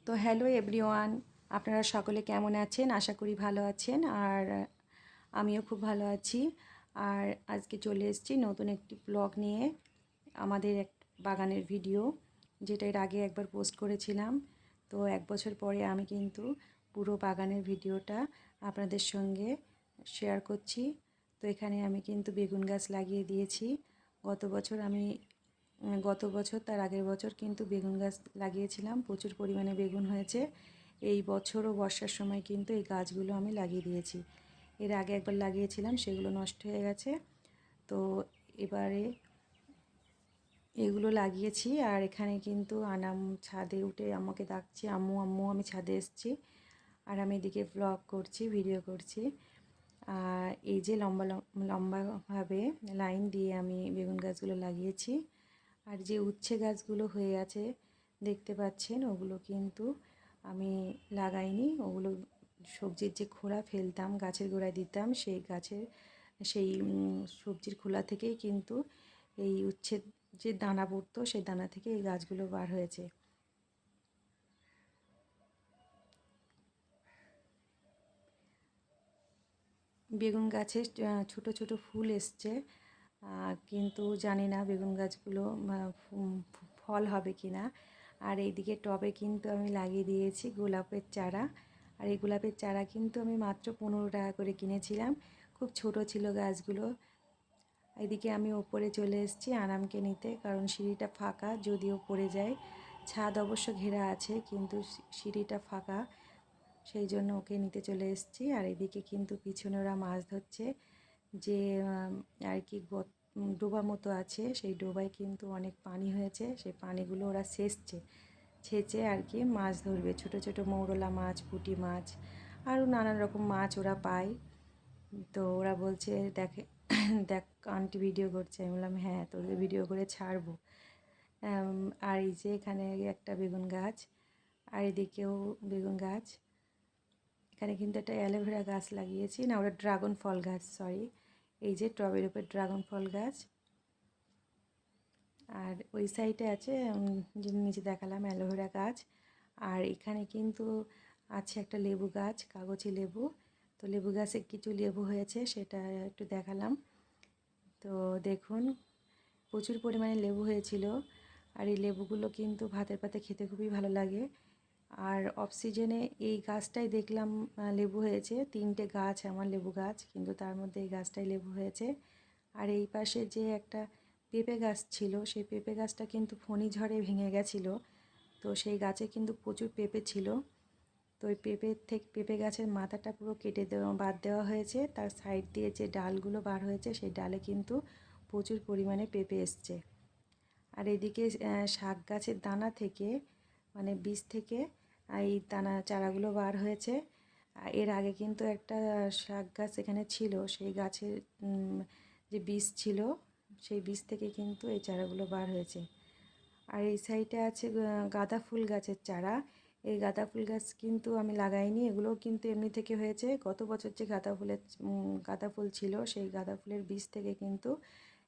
তো hello everyone, আপনারা সকলে কেমন আছেন? আশা করি ভালো আছেন। আর আমিও খুব ভালো আছি। আর আজকে চলে এসেছি নতুন একটি ব্লগ নিয়ে, আমাদের এক বাগানের ভিডিও, যেটা এর আগে একবার পোস্ট করেছিলাম। তো 1 বছর পরে আমি কিন্তু পুরো বাগানের ভিডিওটা আপনাদের সঙ্গে শেয়ার করছি। তো এখানে আমি কিন্তু বেগুন গাছ লাগিয়ে দিয়েছি। গত বছর তার আগের বছর কিন্তু বেগুন গাছ লাগিয়েছিলাম, প্রচুর পরিমাণে বেগুন হয়েছে। এই বছরও বর্ষার সময় কিন্তু এই গাছগুলো আমি লাগিয়ে দিয়েছি। এর আগে একবার লাগিয়েছিলাম, সেগুলো নষ্ট হয়ে গেছে। তো এবারে এগুলো লাগিয়েছি। আর এখানে কিন্তু আনাম ছাদে উঠে আমাকে ডাকছে, আম্মু আম্মু, আমি ছাদে এসেছি। আর আমি এদিকে ব্লগ করছি, ভিডিও করছি। আর এই যে লম্বা লম্বাভাবে লাইন দিয়ে আমি বেগুন গাছগুলো লাগিয়েছি। আর যে উচ্ছে গাছগুলো হয়ে আছে দেখতে পাচ্ছেন, ওগুলো কিন্তু আমি লাগাইনি। ওগুলো সবজির যে খোলা ফেলতাম, গাছের গোড়ায় দিতাম, সেই সবজির খোলা থেকেই কিন্তু এই উচ্ছের যে দানা পড়তো, সেই দানা থেকে এই গাছগুলো বার হয়েছে। বেগুন গাছে ছোট ছোট ফুল এসছে, কিন্তু জানি না বেগুন গাছগুলো ফল হবে কি না। আর এইদিকে টবে কিন্তু আমি লাগিয়ে দিয়েছি গোলাপের চারা। আর এই গোলাপের চারা কিন্তু আমি মাত্র 15 টাকা করে কিনেছিলাম, খুব ছোট ছিল গাছগুলো। এদিকে আমি ওপরে চলে এসেছি আনামকে নিতে, কারণ সিঁড়িটা ফাঁকা, যদিও পড়ে যায়। ছাদ অবশ্য ঘেরা আছে, কিন্তু সিঁড়িটা ফাঁকা, সেই জন্য ওকে নিতে চলে এসেছি। আর এদিকে কিন্তু পিছনে ওরা মাছ ধরছে, যে আর কি ডোবা মতো আছে, সেই ডোবায় কিন্তু অনেক পানি হয়েছে, সেই পানিগুলো ওরা ছেঁচে আর কি মাছ ধরবে। ছোট ছোট মৌরলা মাছ, পুঁটি মাছ, আরও নানান রকম মাছ ওরা পায়। তো ওরা বলছে, দেখে দেখ আন্টি ভিডিও করছে। আমি বললাম হ্যাঁ, তোদের ভিডিও করে ছাড়বো। আর এই যে এখানে একটা বেগুন গাছ, আর এদিকেও বেগুন গাছ। এখানে কিন্তু একটা অ্যালোভেরা গাছ লাগিয়েছি, না ওটা ড্রাগন ফল গাছ, সরি। এই যে টবের উপর ড্রাগন ফল গাছ। আর ওই সাইডে আছে যে নিচে দেখালাম অ্যালোভেরা গাছ। আর এখানে কিন্তু আছে একটা লেবু গাছ, কাগজি লেবু। তো লেবু গাছে কিছু লেবু হয়েছে, সেটা একটু দেখালাম। তো দেখুন, প্রচুর পরিমাণে লেবু হয়েছিল। আর এই লেবুগুলো কিন্তু ভাতের পাতে খেতে খুবই ভালো লাগে। আর অফ সিজনে এই গাছটাই দেখলাম লেবু হয়েছে। 3টে গাছ আমার লেবু গাছ, কিন্তু তার মধ্যে এই গাছটাই লেবু হয়েছে। আর এই পাশে যে একটা পেঁপে গাছ ছিল, সেই পেঁপে গাছটা কিন্তু ফণি ঝড়ে ভেঙে গেছিলো। তো সেই গাছে কিন্তু প্রচুর পেঁপে ছিল। তো ওই পেঁপে গাছের মাথাটা পুরো বাদ দেওয়া হয়েছে। তার সাইড দিয়ে যে ডালগুলো বার হয়েছে, সেই ডালে কিন্তু প্রচুর পরিমাণে পেঁপে এসছে। আর এদিকে শাক গাছের দানা থেকে, মানে বীজ থেকে এই দানা চারাগুলো বার হয়েছে। এর আগে কিন্তু একটা শাক গাছ এখানে ছিল, সেই গাছের যে বীজ ছিল, সেই বীজ থেকে কিন্তু এই চারাগুলো বার হয়েছে। আর এই সাইডে আছে গাঁদা ফুল গাছের চারা। এই গাঁদা ফুল গাছ কিন্তু আমি লাগাইনি, এগুলোও কিন্তু এমনি থেকে হয়েছে। গত বছর যে গাঁদা ফুল ছিল, সেই গাঁদা ফুলের বীজ থেকে কিন্তু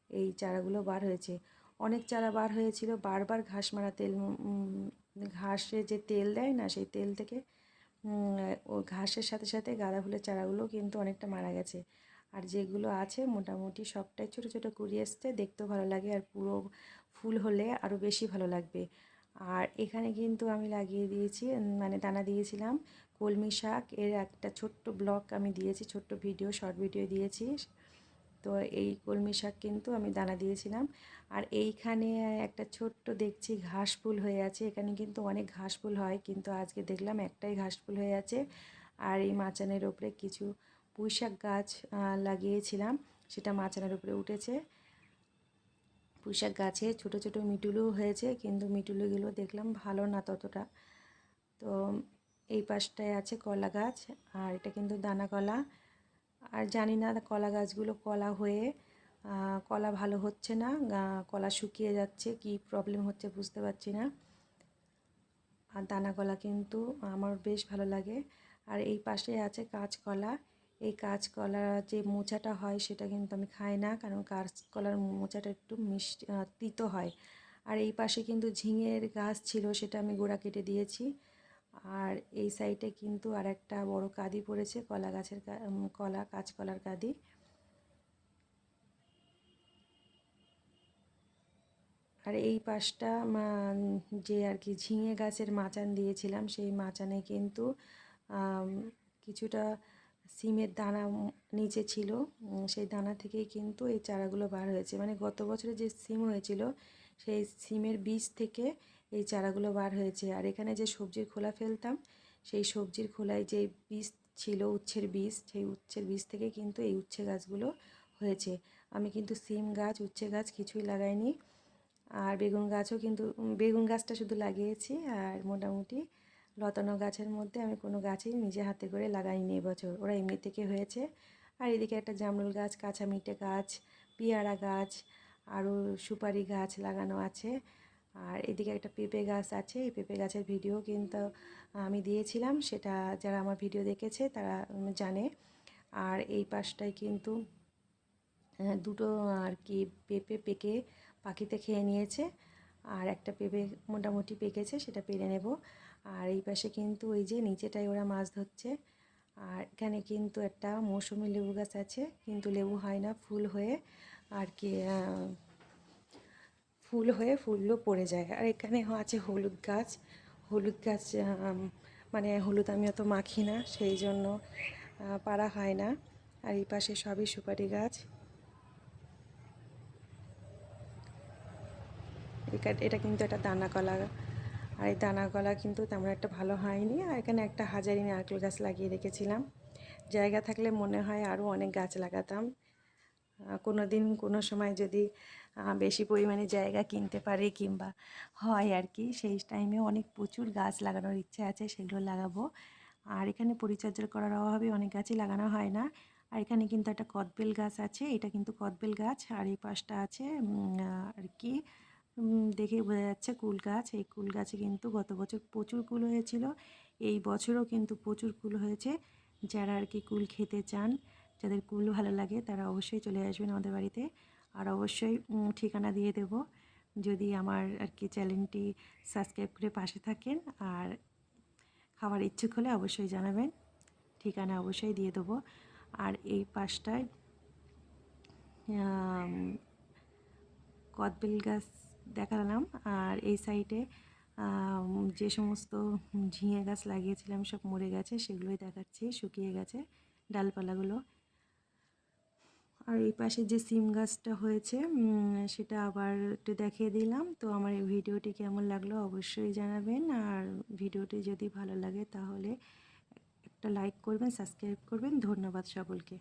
এই চারাগুলো বার হয়েছে। অনেক চারা বার হয়েছিল, বারবার ঘাস মারা তেল, ঘাসে যে তেল দেয় না, সেই তেল থেকে ও ঘাসের সাথে সাথে গাঁদা ফুলের চারাগুলো কিন্তু অনেকটা মারা গেছে। আর যেগুলো আছে মোটামুটি সবটাই ছোট ছোট কুড়ি এসছে, দেখতেও ভালো লাগে। আর পুরো ফুল হলে আরও বেশি ভালো লাগবে। আর এখানে কিন্তু আমি লাগিয়ে দিয়েছি, মানে দানা দিয়েছিলাম কলমি শাক। এর একটা ছোট্ট ব্লগ আমি দিয়েছি, ছোট্ট ভিডিও, শর্ট ভিডিও দিয়েছি। তো এই কলমি শাক কিন্তু আমি দানা দিয়েছিলাম। আর এইখানে একটা ছোট্ট দেখছি ঘাস ফুল হয়ে আছে। এখানে কিন্তু অনেক ঘাস ফুল হয়, কিন্তু আজকে দেখলাম একটাই ঘাস ফুল হয়ে আছে। আর এই মাচানের উপরে কিছু পুঁইশাক গাছ লাগিয়েছিলাম, সেটা মাচানের উপরে উঠেছে। পুঁইশাক গাছে ছোট ছোট মিটুলু হয়েছে, কিন্তু মিটুলুগুলো দেখলাম ভালো না ততটা। তো এই পাশটায় আছে কলা গাছ, আর এটা কিন্তু দানা কলা। আর জানি না কলা গাছগুলো কলা হয়ে কলা ভালো হচ্ছে না, কলা শুকিয়ে যাচ্ছে, কি প্রবলেম হচ্ছে বুঝতে পারছি না। আর দানা কলা কিন্তু আমার বেশ ভালো লাগে। আর এই পাশে আছে কাঁচকলা। এই কাঁচকলার যে মোচাটা হয়, সেটা কিন্তু আমি খাই না, কারণ কাঁচকলার মোচাটা একটু মিষ্টি, তিতো হয়। আর এই পাশে কিন্তু ঝিঙের গাছ ছিল, সেটা আমি গোড়া কেটে দিয়েছি। আর এই সাইডে কিন্তু আর একটা বড় কাঁদি পড়েছে, কলা গাছের কাঁচকলার কাঁদি। আর এই পাশটা যে আর কি ঝিঙে গাছের মাচান দিয়েছিলাম, সেই মাচানে কিন্তু কিছুটা সিমের দানা নিচে ছিল, সেই দানা থেকেই কিন্তু এই চারাগুলো বার হয়েছে। মানে গত বছরে যে সিম হয়েছিল সেই সিমের বীজ থেকে এই চারাগুলো বার হয়েছে। আর এখানে যে সবজির খোলা ফেলতাম, সেই সবজির খোলায় যে বীজ ছিল উচ্ছের বীজ, সেই উচ্ছের বীজ থেকে কিন্তু এই উচ্ছে গাছগুলো হয়েছে। আমি কিন্তু সিম গাছ, উচ্ছে গাছ কিছুই লাগাইনি। আর বেগুন গাছও কিন্তু, বেগুন গাছটা শুধু লাগিয়েছি। আর মোটামুটি লতানো গাছের মধ্যে আমি কোনো গাছই নিজে হাতে করে লাগাইনি এবছর, ওরা এমনি থেকে হয়েছে। আর এদিকে একটা জামরুল গাছ, কাঁচা মিঠে গাছ, পেয়ারা গাছ, আরও সুপারি গাছ লাগানো আছে। আর এদিকে একটা পেঁপে গাছ আছে, এই পেঁপে গাছের ভিডিও কিন্তু আমি দিয়েছিলাম, সেটা যারা আমার ভিডিও দেখেছে তারা জানে। আর এই পাশটায় কিন্তু দুটো আর কি পেঁপে পেকে পাখিতে খেয়ে নিয়েছে, আর একটা পেঁপে মোটামুটি পেকেছে, সেটা পেরে নেব। আর এই পাশে কিন্তু ওই যে নিচেটায় ওরা মাছ ধরছে। আর এখানে কিন্তু একটা মৌসুমি লেবু গাছ আছে, কিন্তু লেবু হয় না, ফুল হয়ে আর কি ফুলও পড়ে যায়। আর এখানে আছে হলুদ গাছ। হলুদ গাছ মানে হলুদ আমি অত মাখি না, সেই জন্য পাড়া হয় না। আর এই পাশে সবই সুপারি গাছ। এটা কিন্তু একটা দানা কলা, আর এই দানা কলা কিন্তু তেমন একটা ভালো হয়নি। আর এখানে একটা হাজারি নারকেল গাছ লাগিয়ে রেখেছিলাম। জায়গা থাকলে মনে হয় আরও অনেক গাছ লাগাতাম। কোনো দিন কোনো সময় যদি বেশি পরিমাণে জায়গা কিনতে পারি কিংবা হয় আর কি, সেই টাইমে অনেক প্রচুর গাছ লাগানোর ইচ্ছে আছে, সেগুলো লাগাবো। আর এখানে পরিচর্যা করার অভাবে অনেক গাছই লাগানো হয় না। আর এখানে কিন্তু একটা কদবেল গাছ আছে, এটা কিন্তু কদবেল গাছ। আর এই পাশটা আছে আর কি দেখেই বোঝা যাচ্ছে কুল গাছ। এই কুল গাছে কিন্তু গত বছর প্রচুর কুল হয়েছিল, এই বছরও কিন্তু প্রচুর কুল হয়েছে। যারা আর কি কুল খেতে চান, যাদের কুল ভালো লাগে, তারা অবশ্যই চলে আসবেন আমাদের বাড়িতে। আর অবশ্যই ঠিকানা দিয়ে দেব, যদি আমার আর কি চ্যানেলটি সাবস্ক্রাইব করে পাশে থাকেন। আর খাওয়ার ইচ্ছুক হলে অবশ্যই জানাবেন, ঠিকানা অবশ্যই দিয়ে দেবো। আর এই পাশটায় কদবেল গাছ দেখালাম। আর এই সাইডে যে সমস্ত ঝিঙে গাছ লাগিয়েছিলাম সব মরে গেছে, সেগুলোই দেখাচ্ছি, শুকিয়ে গেছে ডালপালাগুলো। আর এই পাশে যে সিম গাছটা হয়েছে সেটা আবার একটু দেখিয়ে দিলাম। তো আমার এই ভিডিওটি কেমন লাগলো অবশ্যই জানাবেন। আর ভিডিওটি যদি ভালো লাগে তাহলে একটা লাইক করবেন, সাবস্ক্রাইব করবেন। ধন্যবাদ সকলকে।